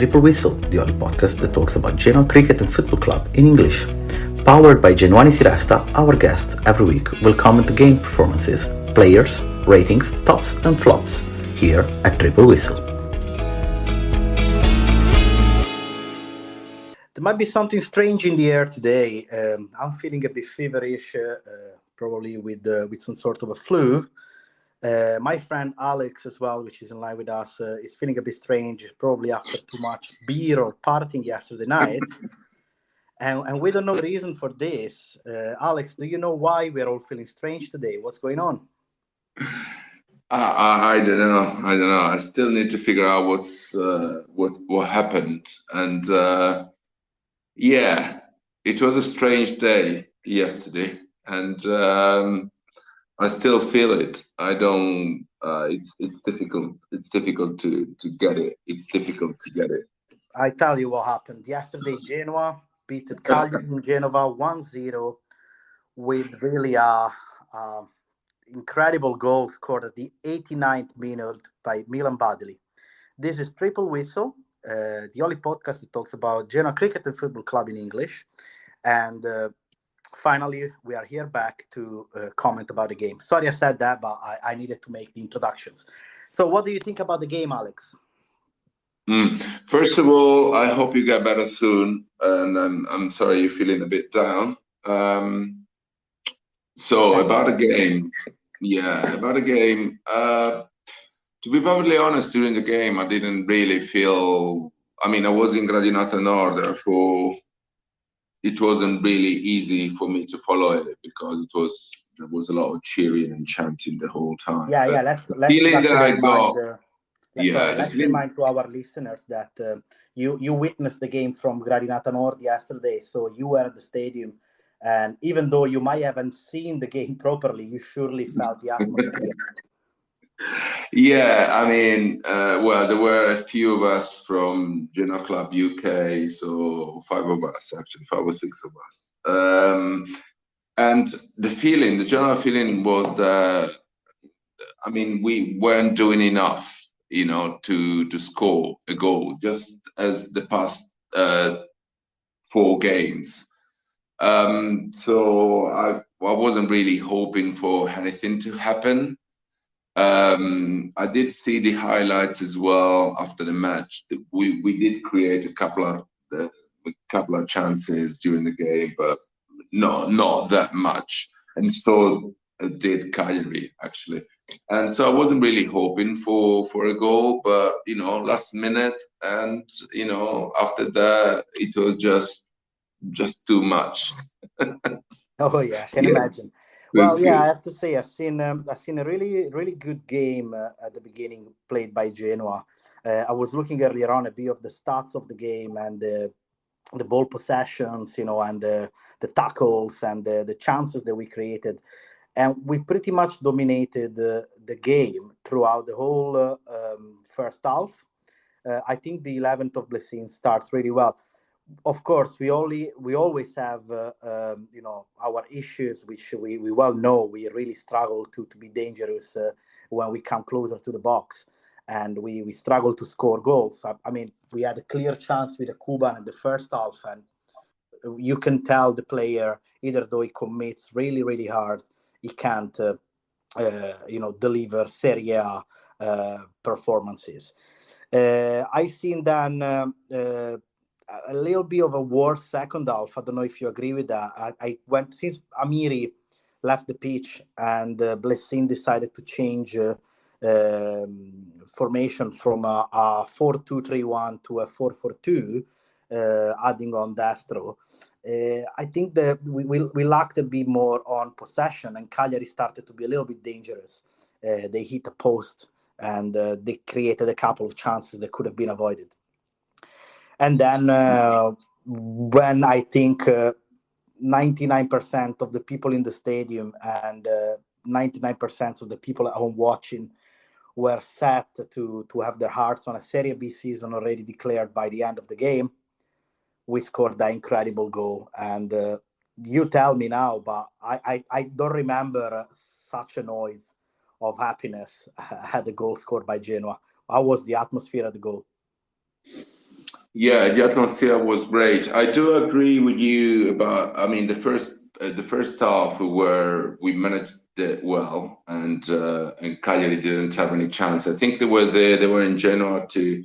Triple Whistle, the only podcast that talks about Genoa Cricket and Football Club in English. Powered by Genuani Siresta, our guests every week will comment the game performances, players, ratings, tops and flops here at Triple Whistle. There might be something strange in the air today. I'm feeling a bit feverish, probably with some sort of a flu. My friend Alex as well, which is in line with us, is feeling a bit strange, probably after too much beer or partying yesterday night. And we don't know the reason for this. Alex, do you know why we're all feeling strange today? What's going on? I don't know. I don't know. I still need to figure out what happened. And yeah, it was a strange day yesterday, and I still feel it. I don't. It's difficult. It's difficult to get it. It's difficult to get it. I tell you what happened. Yesterday, Genoa beat Cagliari in Genova 1-0 with really a incredible goal scored at the 89th minute by Milan Badili. This is Triple Whistle, the only podcast that talks about Genoa Cricket and Football Club in English. And finally, we are here back to comment about the game. Sorry I said that, but I needed to make the introductions. So what do you think about the game, Alex? First of all, I hope you get better soon, and I'm sorry you're feeling a bit down. So about a game, about a game. To be perfectly honest, during the game, I didn't really feel. I mean, I was in Gradinata Nord, therefore it wasn't really easy for me to follow it because there was a lot of cheering and chanting the whole time. Yeah. Let's feeling that I remind. got, Let's remind to our listeners that you witnessed the game from Gradinata Nord yesterday, so you were at the stadium, and even though you might haven't seen the game properly, you surely felt the atmosphere. Yeah, I mean, well, there were a few of us from Genoa Club UK, so 5 or 6 of us. And the general feeling was that, I mean, we weren't doing enough, to score a goal, just as the past 4 games. So I wasn't really hoping for anything to happen. I did see the highlights as well after the match. We did create a couple of chances during the game, but not that much. And so did Cagliari actually. And so I wasn't really hoping for a goal, but last minute, and after that it was just too much. Oh yeah, I can imagine. It was Well, yeah, I good. have to say I've seen a really good game at the beginning played by Genoa. I was looking earlier on a bit of the stats of the game and the ball possessions, and the tackles and the chances that we created, and we pretty much dominated the game throughout the whole first half. I think the 11th of Blessing starts really well. Of course, we always have our issues, which we well know. We really struggle to be dangerous when we come closer to the box, and we struggle to score goals. I mean, we had a clear chance with a Cuban in the first half, and you can tell the player, either though he commits really hard, he can't deliver Serie A performances. I seen then a little bit of a worse second half. I don't know if you agree with that. I went since Amiri left the pitch and Blessing decided to change formation from a 4-2-3-1 to a 4-4-2, adding on Destro. I think that we lacked a bit more on possession, and Cagliari started to be a little bit dangerous. They hit a post, and they created a couple of chances that could have been avoided. And then when I think 99% of the people in the stadium and 99% of the people at home watching were set to have their hearts on a Serie B season already declared by the end of the game, we scored that incredible goal. And you tell me now, but I don't remember such a noise of happiness at the goal scored by Genoa. How was the atmosphere at the goal? Yeah, the atmosphere was great. I do agree with you about. I mean, the first half we managed it well, and Cagliari didn't have any chance. I think they were there. They were in Genoa to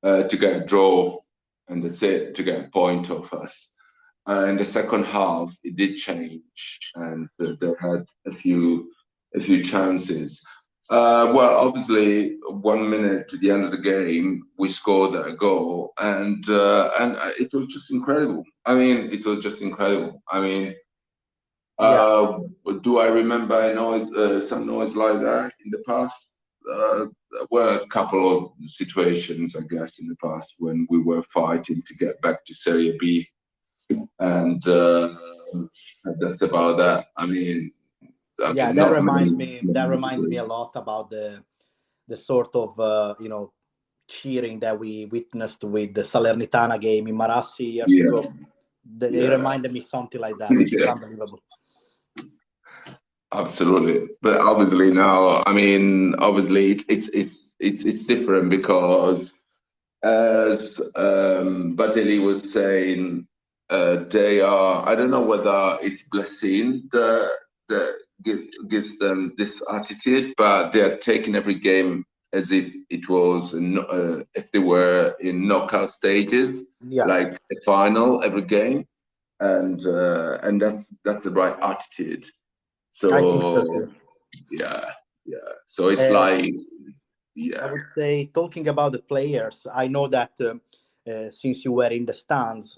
get a draw, and that's it, to get a point off us. In the second half, it did change, and they had a few chances. Well, obviously, 1 minute to the end of the game, we scored a goal, and it was just incredible. I mean, it was just incredible. I mean, Yeah, uh, do I remember some noise like that in the past? Uh, there were a couple of situations, I guess, in the past when we were fighting to get back to Serie B, and that's about that. I yeah, mean, that not reminds many, me. not That many reminds me a situations. lot about the sort of cheering that we witnessed with the Salernitana game in Marassi years Yeah, ago. They yeah, reminded me something like that, which is yeah, unbelievable. absolutely. But obviously now, I mean, obviously it's different because, as Badeli was saying, they are. I don't know whether it's blessing that gives them this attitude, but they are taking every game as if it was if they were in knockout stages, Yeah, like a final every game, and that's the right attitude. I think so So too. yeah, yeah. So it's Uh, like I yeah, would say, talking about the players, I know that since you were in the stands,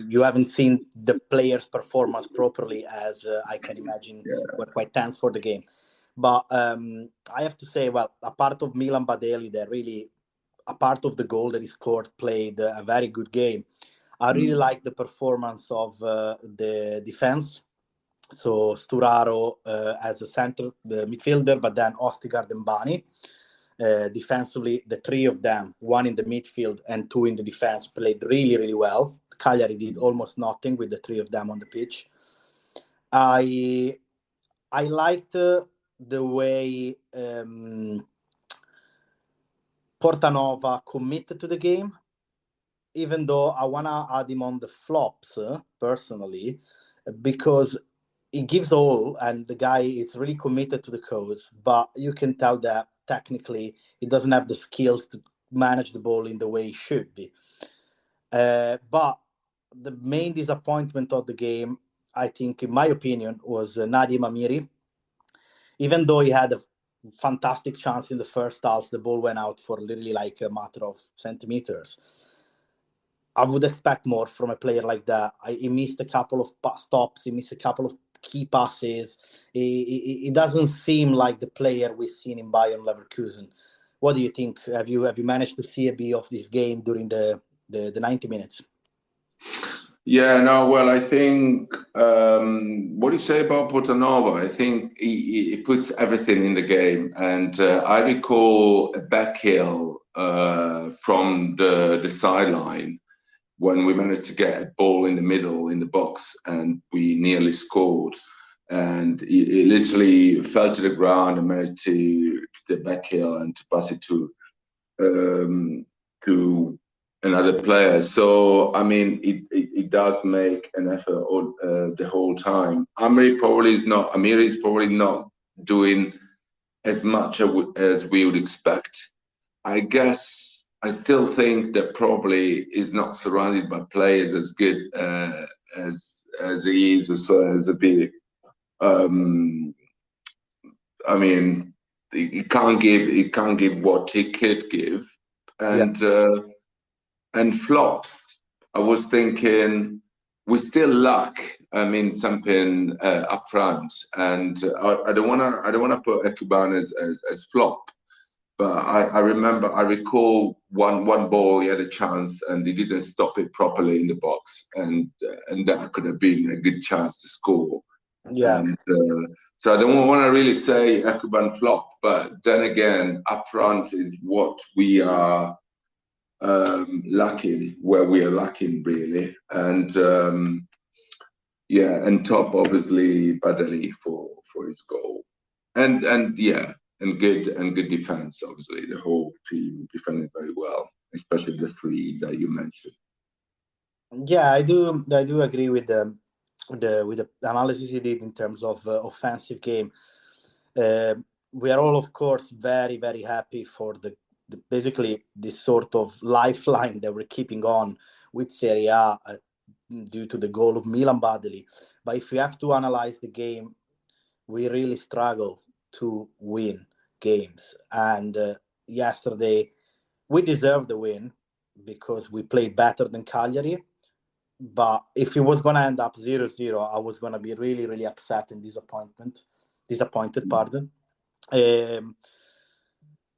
you haven't seen the players' performance properly, as I can imagine yeah. were quite tense for the game. But I have to say, well, a part of Milan Badeli, that really, a part of the goal that he scored, played a very good game. I really Mm. like the performance of the defense. So Sturaro as a center midfielder, but then Ostigard and Bani. Defensively, the three of them, one in the midfield and two in the defense, played really, really well. Cagliari did almost nothing with the three of them on the pitch. I I liked the way Portanova committed to the game, even though I wanna add him on the flops personally, because he gives all, and the guy is really committed to the cause. But you can tell that technically he doesn't have the skills to manage the ball in the way he should be. But the main disappointment of the game, I think, in my opinion, was Nadim Amiri. Even though he had a fantastic chance in the first half, the ball went out for literally like a matter of centimeters. I would expect more from a player like that. He missed a couple of stops. He missed a couple of key passes. He doesn't seem like the player we've seen in Bayern Leverkusen. What do you think? Have you managed to see a bit of this game during the 90 minutes? Yeah, no, well, I think what do you say about Portanova? I think he puts everything in the game, and I recall a back heel from the sideline when we managed to get a ball in the middle in the box, and we nearly scored. And he literally fell to the ground and managed to the back heel and to pass it um, to another player. So I mean, it does make an effort the whole time. Amir is probably not doing as much as we would expect. I guess I still think that probably is not surrounded by players as good as he is as a big. Um, I mean, he can't give what he could give, Yeah, and flops. I was thinking we still lack. I mean, something up front, and I don't wanna put Ekuban as flop, but I recall one ball he had a chance and he didn't stop it properly in the box, and that could have been a good chance to score. yeah, And so I don't want to really say Ekuban flop, but then again, up front is what we are lacking, where we are lacking really, and yeah, and top obviously Badali for his goal, and yeah, and good defense. Obviously, the whole team defended very well. especially the three that you mentioned. Yeah, I do agree with the analysis you did in terms of offensive game. Uh, we are all, of course, very very happy for the basically this sort of lifeline that we're keeping on with Serie A due to the goal of Milan badly. But if we have to analyze the game, we really struggle to win games. And yesterday, we deserved the win because we played better than Cagliari. But if it was going to end up 0-0, I was going to be really, really upset and disappointed, pardon. Um,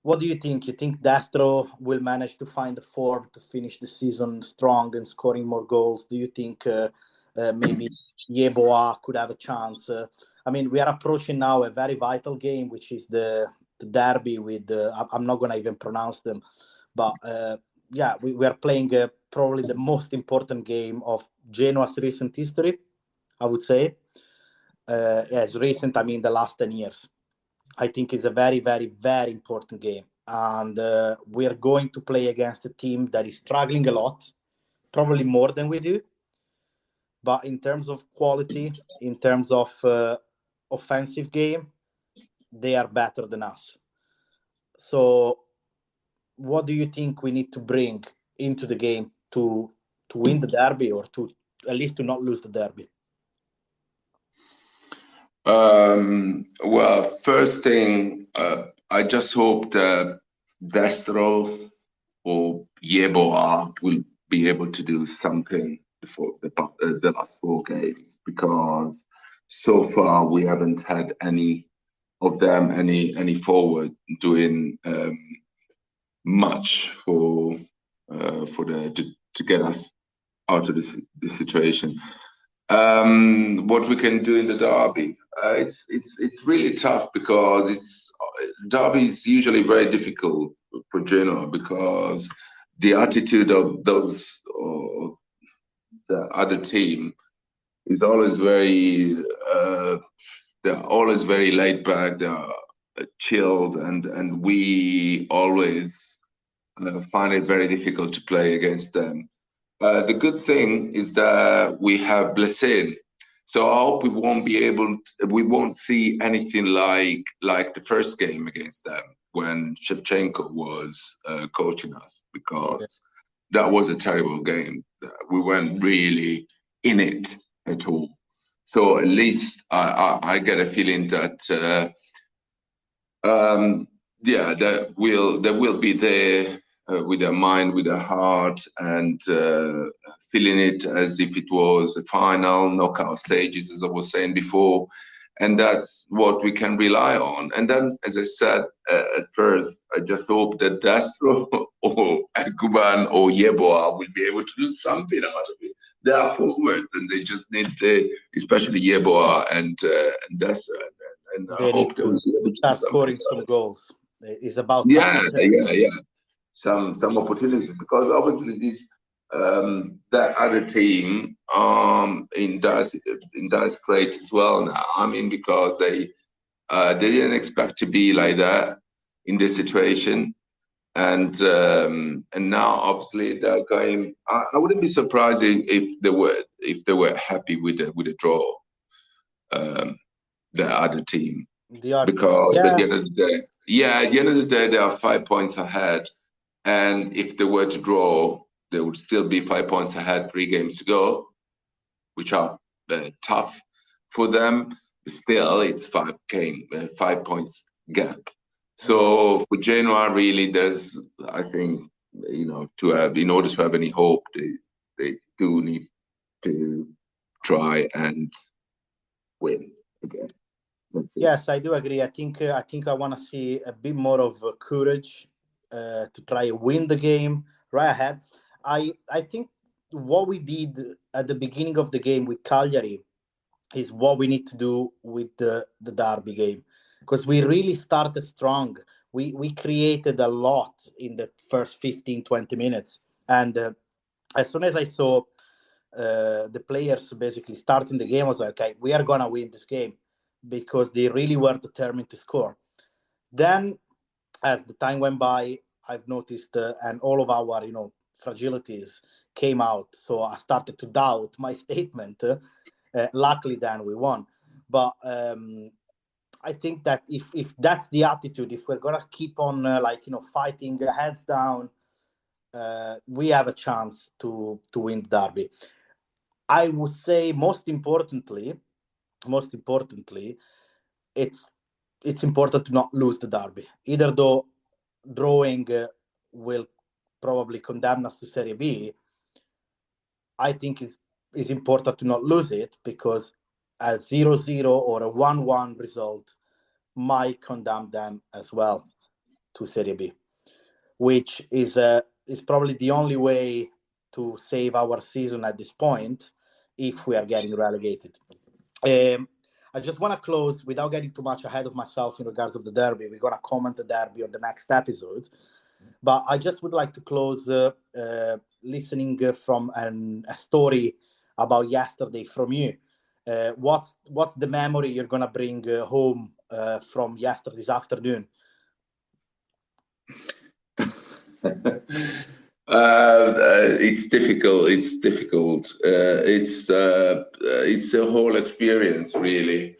what do you think? You think Destro will manage to find the form to finish the season strong and scoring more goals? Do you think maybe Yeboah could have a chance? I mean, we are approaching now a very vital game, which is the derby with, I'm not going to even pronounce them, but yeah, we are playing probably the most important game of Genoa's recent history, I would say. Yes, recent, I mean the last 10 years. I think it's a very, very, very important game. And we are going to play against a team that is struggling a lot, probably more than we do. But in terms of quality, in terms of offensive game, they are better than us. So, what do you think we need to bring into the game to win the derby, or to at least to not lose the derby? Well, first thing, I just hope that Destro or Yeboah will be able to do something for the last four games, because so far we haven't had any of them, any forward doing much to get us out of this situation. What we can do in the derby, it's really tough, because derby is usually very difficult for Genoa, because the attitude of those or the other team is always very they're always very laid back, they're chilled, and we always find it very difficult to play against them. The good thing is that we have Blessing, so I hope we won't see anything like the first game against them when Shevchenko was coaching us, Yeah. because that was a terrible game. We weren't really in it at all. So at least I get a feeling that yeah, that will be there with their mind, with their heart, and feeling it as if it was a final knockout stages, as I was saying before, and that's what we can rely on. And then, as I said at first, I just hope that Dastro or Akuban or Yeboah will be able to do something out of it. They are forwards, and they just need to, especially Yeboah and Dastro. And I They hope need they will to be able to do start something scoring about some it. goals. It's about time, Yeah, isn't it? yeah. Some opportunities, because obviously this that other team in dire straits as well now. I mean, because they didn't expect to be like that in this situation, and now obviously they're going. I wouldn't be surprised if they were happy with the draw, um, the other team, The other team. because at Yeah, the end of the day, yeah, at the end of the day, they are 5 points ahead. And if they were to draw, they would still be 5 points ahead, 3 games to go, which are tough for them. But still, it's 5 points gap. yeah. So for Genoa, really, there's, I think, to have, in order to have any hope, they do need to try and win again. Let's see. Yes, I do agree. I think I want to see a bit more of courage to try and win the game right ahead. I think what we did at the beginning of the game with Cagliari is what we need to do with the derby game, because we really started strong. We created a lot in the first 15-20 minutes, and as soon as I saw the players basically starting the game, I was like, okay, we are gonna win this game, because they really were determined to score. Then, as the time went by, I've noticed, and all of our fragilities came out. So I started to doubt my statement. Luckily, then we won. But I think that if that's the attitude, if we're gonna keep on fighting heads down, we have a chance to win the derby. I would say most importantly, it's important to not lose the derby. Either though drawing will probably condemn us to Serie B, I think is important to not lose it, because a 0-0 or a 1-1 result might condemn them as well to Serie B, which is probably the only way to save our season at this point if we are getting relegated. I just want to close without getting too much ahead of myself in regards of the derby. We're going to comment the derby on the next episode. But I just would like to close listening from a story about yesterday from you. What's the memory you're going to bring home from yesterday's afternoon? It's difficult. It's a whole experience, really,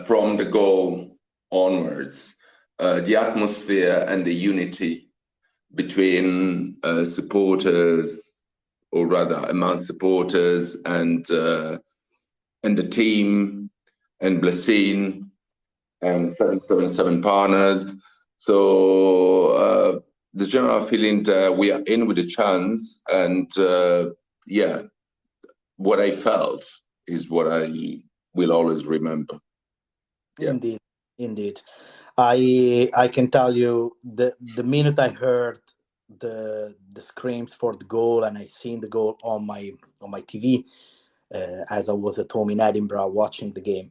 from the goal onwards. The atmosphere and the unity between supporters, or rather among supporters and the team, and Blessing and 777 partners. So the general feeling that we are in with a chance, and what I felt is what I will always remember. Yeah. Indeed. I can tell you, the minute I heard the screams for the goal, and I seen the goal on my TV as I was at home in Edinburgh watching the game,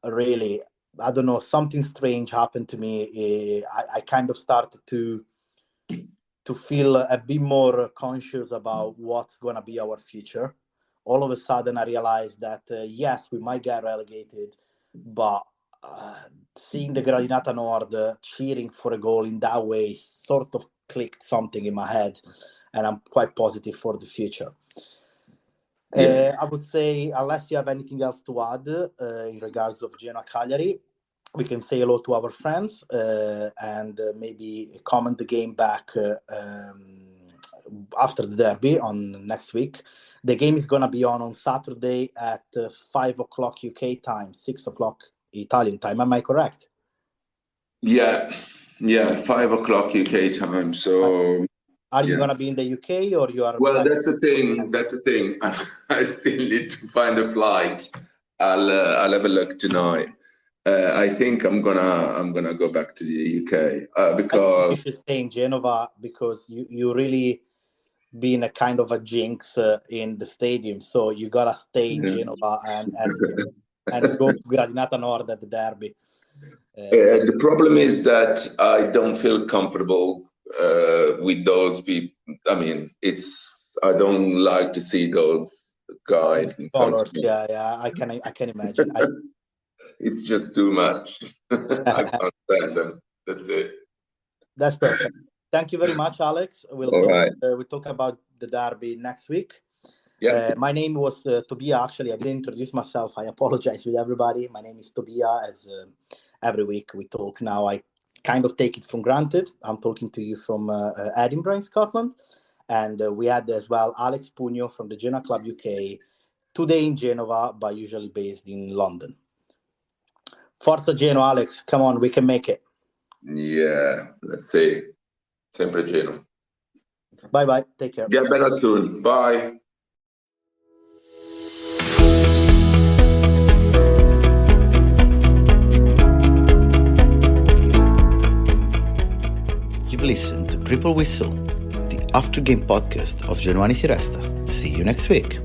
really, I don't know, something strange happened to me. I kind of started to feel a bit more conscious about what's going to be our future. All of a sudden, I realized that, yes, we might get relegated, but seeing the Gradinata Nord cheering for a goal in that way sort of clicked something in my head, and I'm quite positive for the future. Yeah. I would say, unless you have anything else to add in regards of Genoa-Cagliari, we can say hello to our friends and maybe comment the game back after the derby on next week. The game is going to be on Saturday at 5 o'clock UK time, 6 o'clock Italian time. Am I correct? Yeah, 5 o'clock UK time. So are you going to be in the UK, or you are? Well, that's the thing. I still need to find a flight. I'll have a look tonight. I think I'm gonna go back to the UK because I think you should stay in Genova, because you really been a kind of a jinx in the stadium. So you gotta stay in Genova and go to Gradinata Nord at the derby. The problem is that I don't feel comfortable with those people. I mean, I don't like to see those guys in front of me. Yeah, I can imagine. It's just too much. I can't stand them. That's it. That's perfect. Thank you very much, Alex. We'll talk about the derby next week. Yeah. My name was Tobia. Actually, I didn't introduce myself. I apologize with everybody. My name is Tobia. As every week we talk now, I kind of take it for granted. I'm talking to you from Edinburgh in Scotland. And we had as well Alex Pugno from the Genoa Club UK, today in Genova, but usually based in London. Forza Genoa, Alex. Come on, we can make it. Yeah, let's see. Sempre Genoa. Bye-bye. Take care. Get better soon. Bye. You've listened to Triple Whistle, the after game podcast of Genoa Si Resta. See you next week.